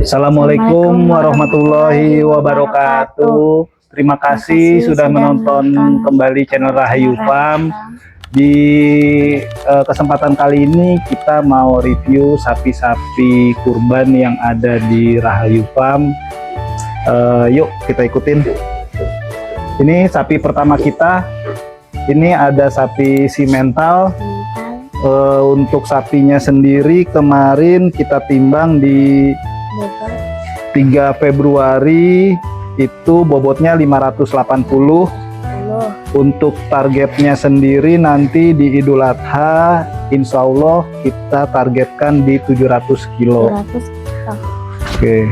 Assalamualaikum warahmatullahi wabarakatuh. Terima kasih sudah menonton kembali channel Rahayu Farm. Di kesempatan kali ini kita mau review sapi-sapi kurban yang ada di Rahayu Farm. Yuk kita ikutin. Ini sapi pertama kita. Ini ada sapi simental. Untuk sapinya sendiri kemarin kita timbang di 3 Februari itu bobotnya 580. Untuk targetnya sendiri nanti di Idul Adha insya Allah kita targetkan di 700 kilo. Oke.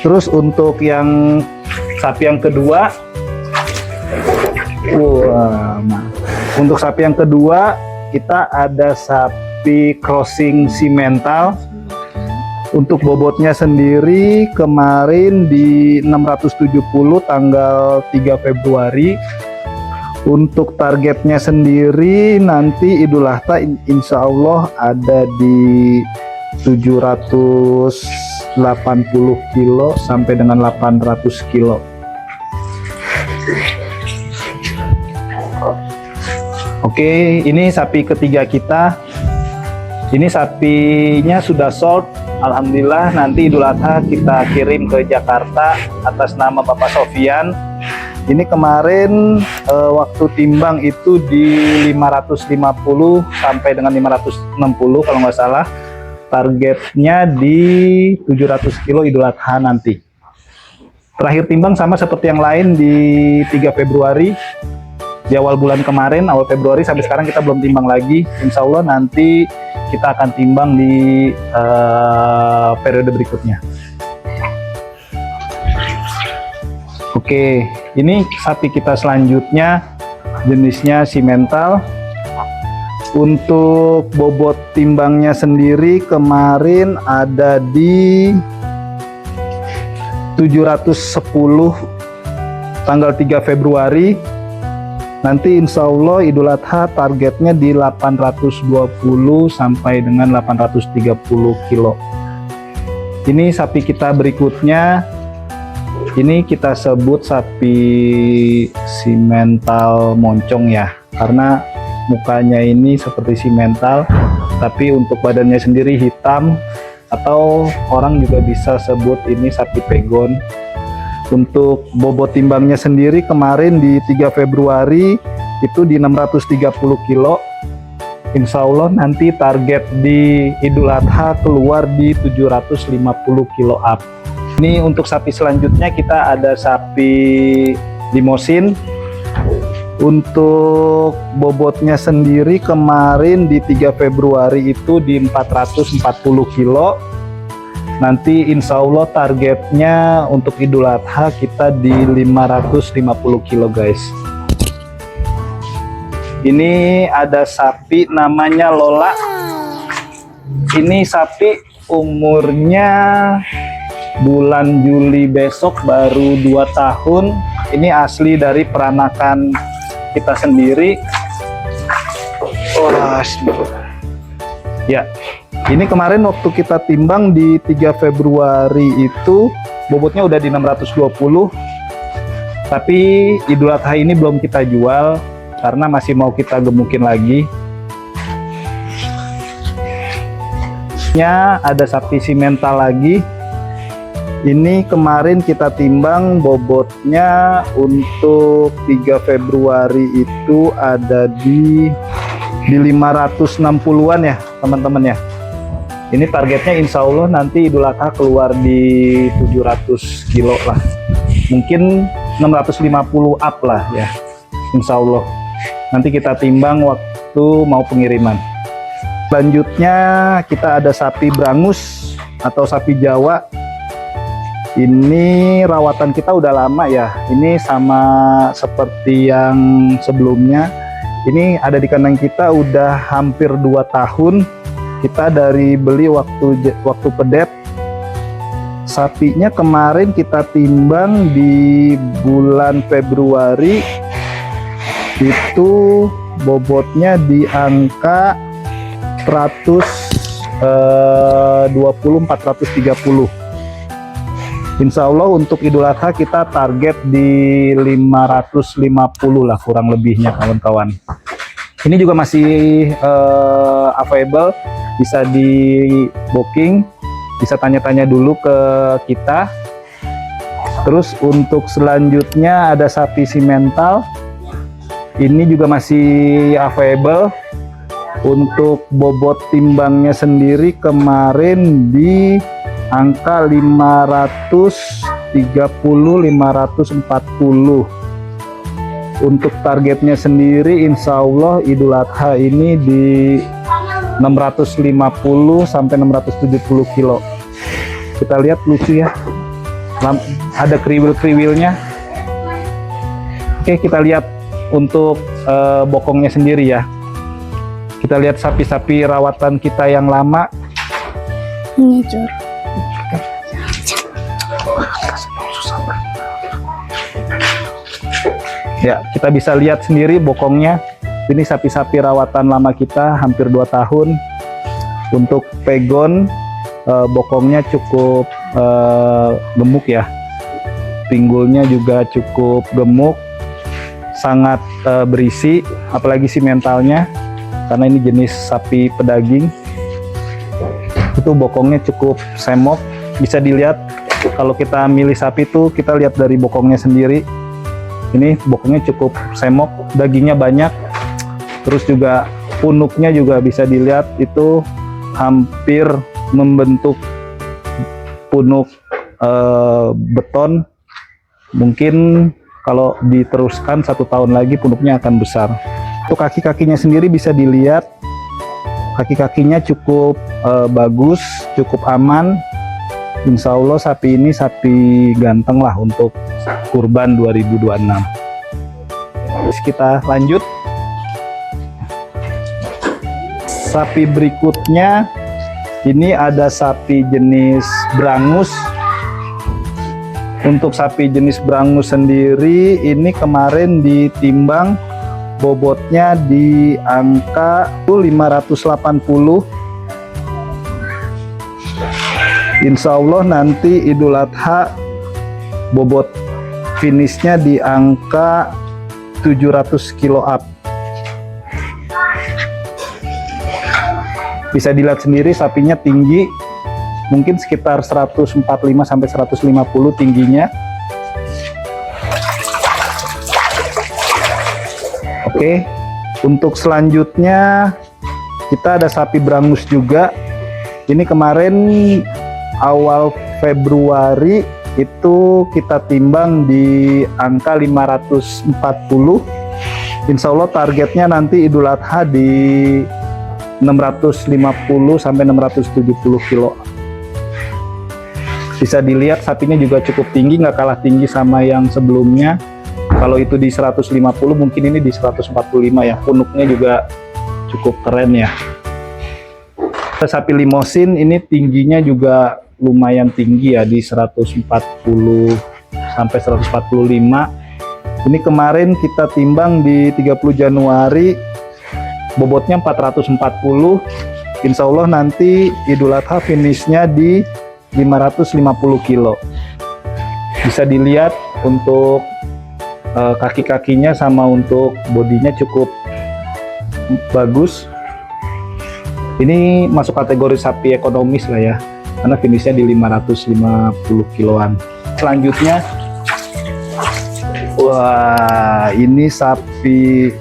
Terus untuk yang sapi yang kedua, untuk sapi yang kedua kita ada sapi crossing simental. Untuk bobotnya sendiri kemarin di 670 tanggal 3 Februari. Untuk targetnya sendiri nanti Idul Adha insya Allah ada di 780 kilo sampai dengan 800 kilo. Oke, ini sapi ketiga kita. Ini sapinya sudah sold. Alhamdulillah, nanti Idul Adha kita kirim ke Jakarta atas nama Bapak Sofian. Ini kemarin waktu timbang itu di 550 sampai dengan 560 kalau nggak salah. Targetnya di 700 kilo Idul Adha nanti. Terakhir timbang sama seperti yang lain di 3 Februari. Di awal bulan kemarin, awal Februari sampai sekarang kita belum timbang lagi. Insya Allah nanti kita akan timbang di periode berikutnya. Oke, ini sapi kita selanjutnya jenisnya simental. Untuk bobot timbangnya sendiri kemarin ada di 710 tanggal 3 Februari. Nanti insya Allah Idul Adha targetnya di 820 sampai dengan 830 kilo. Ini sapi kita berikutnya. Ini kita sebut sapi simental moncong ya. Karena mukanya ini seperti simental. Tapi untuk badannya sendiri hitam. Atau orang juga bisa sebut ini sapi pegon. Untuk bobot timbangnya sendiri kemarin di 3 Februari itu di 630 kilo. Insya Allah nanti target di Idul Adha keluar di 750 kilo up. Ini untuk sapi selanjutnya kita ada sapi limosin. Untuk bobotnya sendiri kemarin di 3 Februari itu di 440 kilo. Nanti insya Allah targetnya untuk Idul Adha kita di 550 kilo guys. Ini ada sapi namanya Lola. Ini sapi umurnya bulan Juli besok baru 2 tahun. Ini asli dari peranakan kita sendiri. Ya. Ini kemarin waktu kita timbang di 3 Februari itu bobotnya udah di 620. Tapi Idul Adha ini belum kita jual karena masih mau kita gemukin lagi. Ada sapi simental lagi. Ini kemarin kita timbang bobotnya untuk 3 Februari itu ada di 560-an ya teman-teman ya. Ini targetnya insya Allah nanti Idul Adha keluar di 700 kilo lah. Mungkin 650 up lah ya. Insya Allah. Nanti kita timbang waktu mau pengiriman. Selanjutnya kita ada sapi Brangus atau sapi Jawa. Ini rawatan kita udah lama ya. Ini sama seperti yang sebelumnya. Ini ada di kandang kita udah hampir 2 tahun. Kita dari beli waktu pedet. Sapinya kemarin kita timbang di bulan Februari itu bobotnya di angka 100 430. Insya Allah untuk Idul Adha kita target di 550 lah kurang lebihnya kawan-kawan. Ini juga masih available, bisa di booking, bisa tanya-tanya dulu ke kita. Terus untuk selanjutnya ada sapi simental, ini juga masih available. Untuk bobot timbangnya sendiri kemarin di angka 530-540. Untuk targetnya sendiri insya Allah Idul Adha ini di 650 sampai 670 kilo. Kita lihat lucu ya, ada kriwil-kriwilnya. Oke, kita lihat untuk bokongnya sendiri ya. Kita lihat sapi-sapi rawatan kita yang lama. Ini Jor. Ya, kita bisa lihat sendiri bokongnya. Ini sapi-sapi rawatan lama kita hampir 2 tahun. Untuk pegon, bokongnya cukup gemuk ya. Pinggulnya juga cukup gemuk, sangat berisi, apalagi si mentalnya, karena ini jenis sapi pedaging. Itu bokongnya cukup semok, bisa dilihat kalau kita milih sapi tuh kita lihat dari bokongnya sendiri. Ini bokongnya cukup semok, dagingnya banyak, terus juga punuknya juga bisa dilihat itu hampir membentuk punuk beton. Mungkin kalau diteruskan 1 tahun lagi punuknya akan besar. Untuk kaki-kakinya sendiri bisa dilihat, kaki-kakinya cukup bagus, cukup aman. Insya Allah sapi ini sapi ganteng lah untuk kurban 2026. Terus kita lanjut. Sapi berikutnya ini ada sapi jenis Brangus. Untuk sapi jenis Brangus sendiri ini kemarin ditimbang bobotnya di angka 580. Insya Allah nanti Idul Adha bobot finishnya di angka 700 kilo up. Bisa dilihat sendiri sapinya tinggi, mungkin sekitar 145 sampai 150 tingginya. Oke, untuk selanjutnya kita ada sapi Brangus juga. Ini kemarin awal Februari itu kita timbang di angka 540. Insya Allah targetnya nanti Idul Adha di 650 sampai 670 kilo. Bisa dilihat sapinya juga cukup tinggi, nggak kalah tinggi sama yang sebelumnya. Kalau itu di 150, mungkin ini di 145 ya. Punuknya juga cukup keren ya. Sapi limosin ini tingginya juga lumayan tinggi ya, di 140 sampai 145. Ini kemarin kita timbang di 30 Januari, bobotnya 440. Insya Allah nanti Idul Adha finishnya di 550 kilo. Bisa dilihat untuk kaki-kakinya sama untuk bodinya cukup bagus. Ini masuk kategori sapi ekonomis lah ya, karena finishnya di 550 kiloan. Selanjutnya, wah ini sapi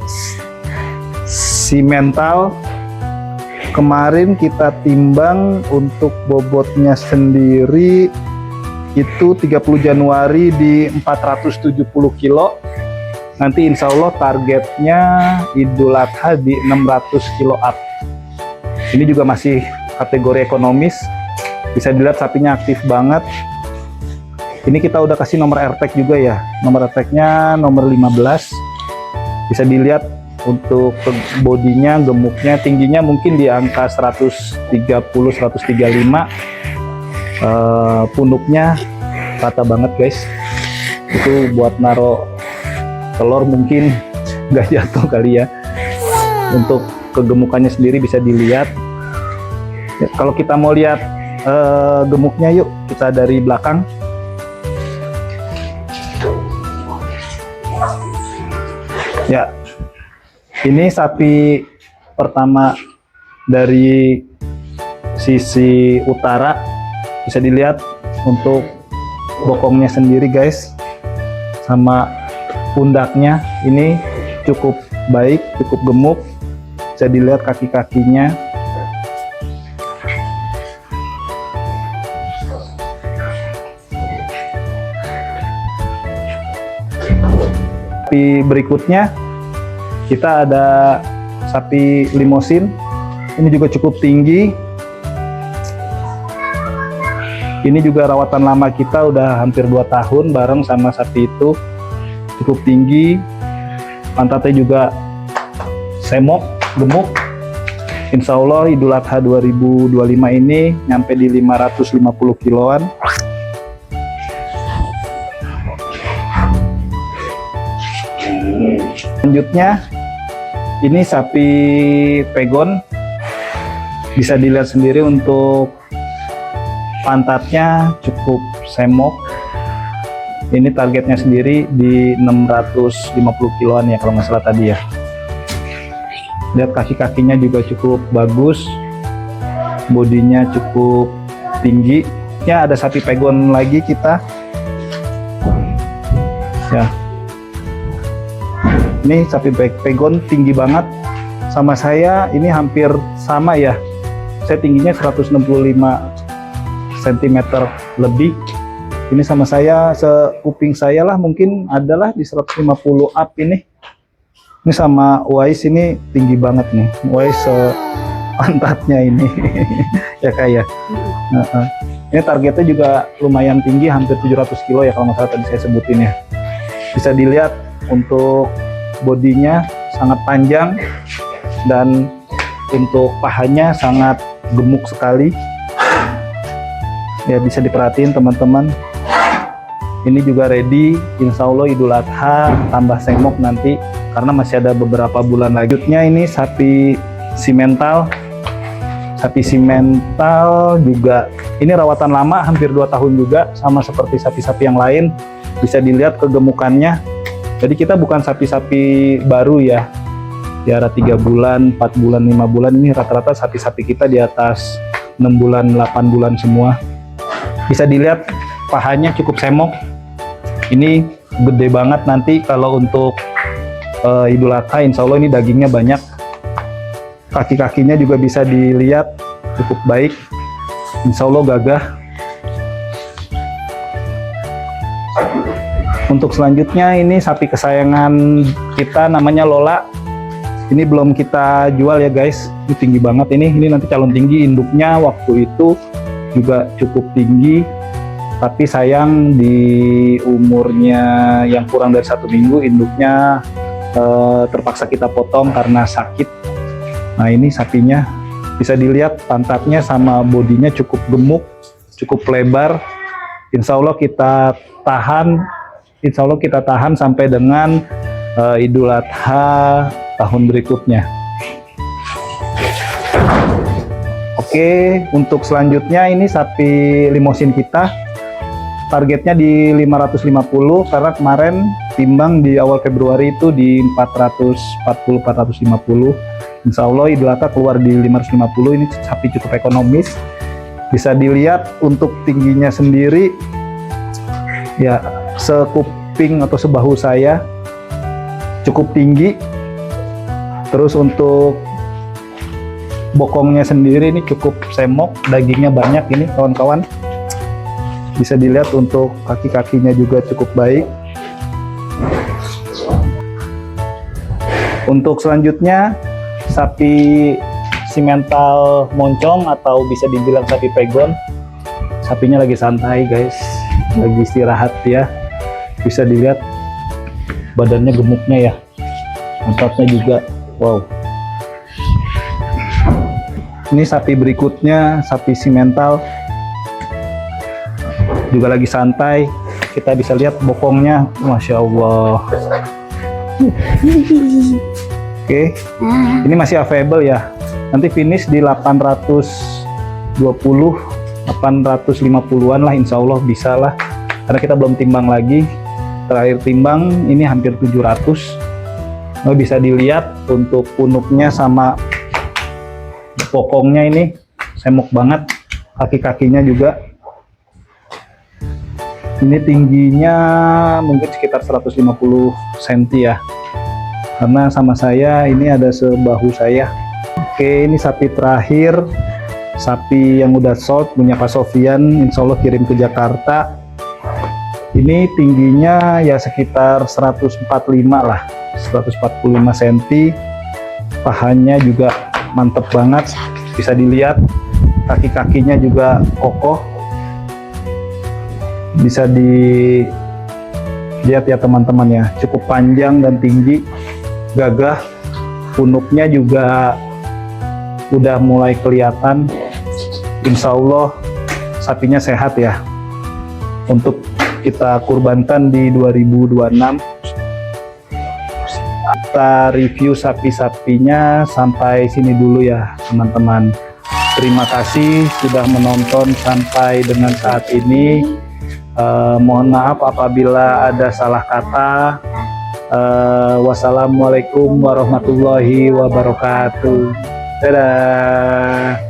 simental. Kemarin kita timbang untuk bobotnya sendiri itu 30 Januari di 470 kilo. Nanti insya Allah targetnya Idul Adha di 600 kilo up. Ini juga masih kategori ekonomis. Bisa dilihat sapinya aktif banget. Ini kita udah kasih nomor AirTag juga ya. Nomor AirTag-nya nomor 15. Bisa dilihat untuk bodinya, gemuknya, tingginya mungkin di angka 130-135. Punuknya rata banget guys. Itu buat naro telur mungkin nggak jatuh kali ya. Untuk kegemukannya sendiri bisa dilihat. Ya, kalau kita mau lihat gemuknya, yuk kita dari belakang. Ya, ini sapi pertama dari sisi utara, bisa dilihat untuk bokongnya sendiri guys, sama pundaknya ini cukup baik, cukup gemuk. Bisa dilihat kaki-kakinya. Sapi berikutnya kita ada sapi limosin. Ini juga cukup tinggi. Ini juga rawatan lama kita, udah hampir 2 tahun bareng sama sapi itu. Cukup tinggi, pantatnya juga semok, gemuk. Insya Allah Idul Adha 2025 ini nyampe di 550 kiloan. Selanjutnya ini sapi pegon. Bisa dilihat sendiri untuk pantatnya cukup semok. Ini targetnya sendiri di 650 kiloan ya kalau nggak salah tadi ya. Lihat kaki-kakinya juga cukup bagus, bodinya cukup tinggi. Ya, ada sapi pegon lagi kita. Ya, ini sapi pegon tinggi banget. Sama saya ini hampir sama ya. Saya tingginya 165 cm lebih. Ini sama saya, sekuping saya lah, mungkin adalah di 150 up ini. Ini sama Wais ini tinggi banget nih. Wais pantatnya ini. Ya kayak. Ini targetnya juga lumayan tinggi, hampir 700 kilo ya kalau nggak salah tadi saya sebutin ya. Bisa dilihat untuk bodinya sangat panjang dan untuk pahanya sangat gemuk sekali. Ya, bisa diperhatiin teman-teman. Ini juga ready, insya Allah Idul Adha tambah semok nanti karena masih ada beberapa bulan lagi. Selanjutnya ini sapi simental. Sapi simental juga ini rawatan lama, hampir 2 tahun juga, sama seperti sapi-sapi yang lain. Bisa dilihat kegemukannya. Jadi kita bukan sapi-sapi baru ya, piara 3 bulan, 4 bulan, 5 bulan. Ini rata-rata sapi-sapi kita di atas 6 bulan, 8 bulan semua. Bisa dilihat pahanya cukup semok. Ini gede banget nanti kalau untuk Idul Adha, insya Allah ini dagingnya banyak. Kaki-kakinya juga bisa dilihat cukup baik, insya Allah gagah. Untuk selanjutnya ini sapi kesayangan kita, namanya Lola. Ini belum kita jual ya guys, ini tinggi banget ini nanti calon tinggi. Induknya waktu itu juga cukup tinggi, tapi sayang di umurnya yang kurang dari 1 minggu induknya terpaksa kita potong karena sakit. Nah, ini sapinya bisa dilihat pantatnya sama bodinya cukup gemuk, cukup lebar. Insya Allah kita tahan sampai dengan Idul Adha tahun berikutnya. Oke, untuk selanjutnya ini sapi limosin kita. Targetnya di 550 karena kemarin timbang di awal Februari itu di 440-450. Insya Allah Idul Adha keluar di 550. Ini sapi cukup ekonomis. Bisa dilihat untuk tingginya sendiri ya, sekuping atau sebahu saya, cukup tinggi. Terus untuk bokongnya sendiri ini cukup semok, dagingnya banyak ini kawan-kawan. Bisa dilihat untuk kaki-kakinya juga cukup baik. Untuk selanjutnya sapi simental moncong atau bisa dibilang sapi pegon. Sapinya lagi santai guys, lagi istirahat ya. Bisa dilihat badannya gemuknya ya, pantatnya juga wow. Ini sapi berikutnya, sapi simental, juga lagi santai. Kita bisa lihat bokongnya, Masya Allah. Oke, ini masih available ya. Nanti finish di 850 850-an lah, insya Allah bisa lah, karena kita belum timbang lagi. Terakhir timbang ini hampir 700. Bisa dilihat untuk punuknya sama pokongnya ini semok banget, kaki-kakinya juga. Ini tingginya mungkin sekitar 150 cm ya, karena sama saya ini ada sebahu saya. Oke, ini sapi terakhir, sapi yang udah sold punya Pak Sofian, insya Allah kirim ke Jakarta. Ini tingginya ya sekitar 145 lah, 145 cm. Pahanya juga mantep banget, bisa dilihat kaki-kakinya juga kokoh, bisa dilihat ya teman-teman ya, cukup panjang dan tinggi, gagah. Punuknya juga udah mulai kelihatan. Insya Allah sapinya sehat ya, untuk kita kurbankan di 2026. Kita review sapi-sapinya sampai sini dulu ya teman-teman. Terima kasih sudah menonton sampai dengan saat ini. Mohon maaf apabila ada salah kata. Wassalamualaikum warahmatullahi wabarakatuh. Dadah.